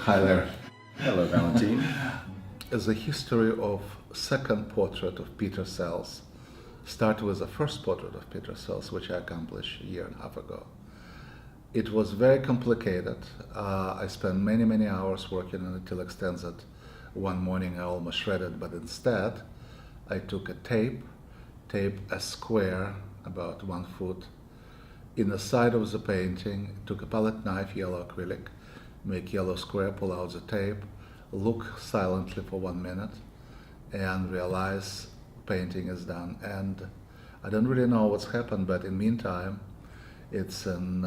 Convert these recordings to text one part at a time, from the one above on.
Hi there. Hello, Valentin. As a history of second portrait of Peter Sells, start with the first portrait of Peter Sells, which I accomplished a year and a half ago. It was very complicated. I spent many hours working on it till extent that one morning I almost shredded, but instead I took a tape a square about 1 foot in the side of the painting, took a palette knife, yellow acrylic, make yellow square, pull out the tape, look silently for 1 minute, and realize painting is done. And I don't really know what's happened, but in the meantime, it's in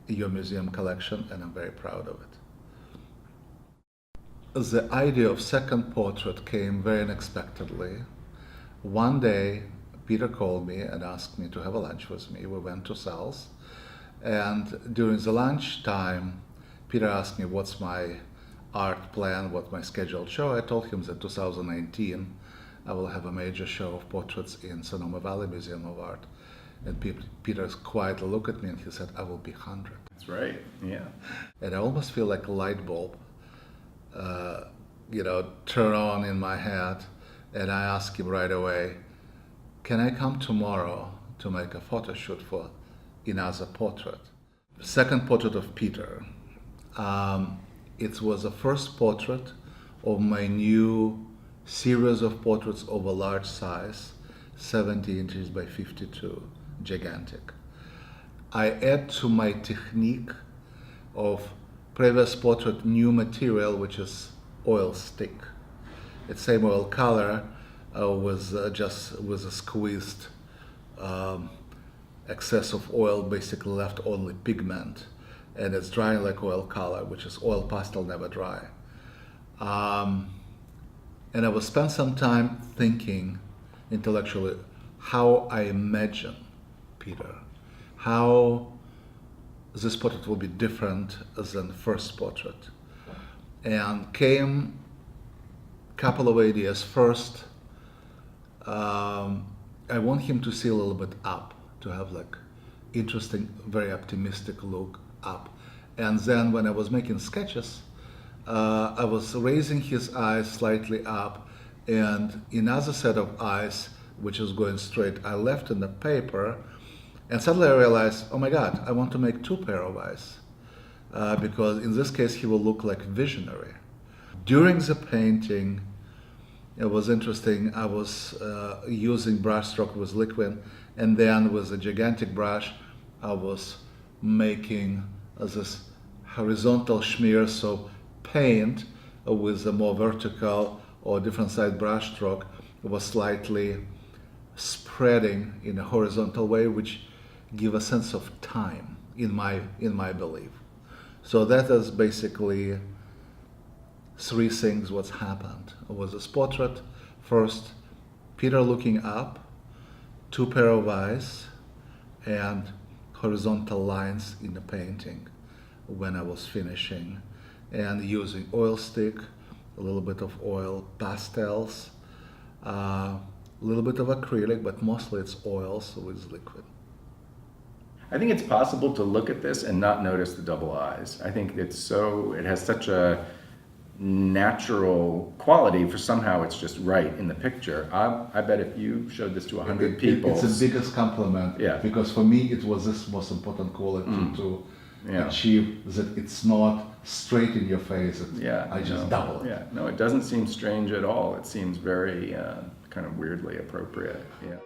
your museum collection, and I'm very proud of it. The idea of second portrait came very unexpectedly. One day, Peter called me and asked me to have a lunch with me. We went to Sal's, and during the lunch time, Peter asked me what's my art plan, what my scheduled show. I told him that 2019 I will have a major show of portraits in Sonoma Valley Museum of Art. And Peter quietly looked at me and he said, I will be 100. That's right, yeah. And I almost feel like a light bulb, turn on in my head. And I asked him right away, can I come tomorrow to make a photo shoot for another portrait? Second portrait of Peter. It was the first portrait of my new series of portraits of a large size, 70 inches by 52, gigantic. I add to my technique of previous portrait new material, which is oil stick. It's same oil color with a squeezed excess of oil, basically left only pigment. And it's drying like oil color, which is oil pastel, never dry. And I will spend some time thinking intellectually how I imagine Peter, how this portrait will be different than the first portrait. And came a couple of ideas. First, I want him to see a little bit up, to have like interesting, very optimistic look up. And then when I was making sketches, I was raising his eyes slightly up, and another set of eyes, which is going straight, I left in the paper, and suddenly I realized, oh my God, I want to make 2 pair of eyes, because in this case he will look like visionary. During the painting, it was interesting, I was using brush stroke with liquid, and then with a gigantic brush, I was making this horizontal smear, so paint with a more vertical or different side brush stroke was slightly spreading in a horizontal way, which give a sense of time in my belief. So that is basically 3 things what's happened. It was this portrait, first Peter looking up, 2 pair of eyes, and horizontal lines in the painting when I was finishing, and using oil stick, a little bit of oil pastels, a little bit of acrylic, but mostly it's oils with liquid. I think it's possible to look at this and not notice the double eyes. I think it has such a natural quality for somehow it's just right in the picture. I bet if you showed this to 100 people... It's the biggest compliment, yeah. Because for me it was this most important quality to achieve, that it's not straight in your face, I just double it. Yeah, no, it doesn't seem strange at all. It seems very kind of weirdly appropriate, yeah.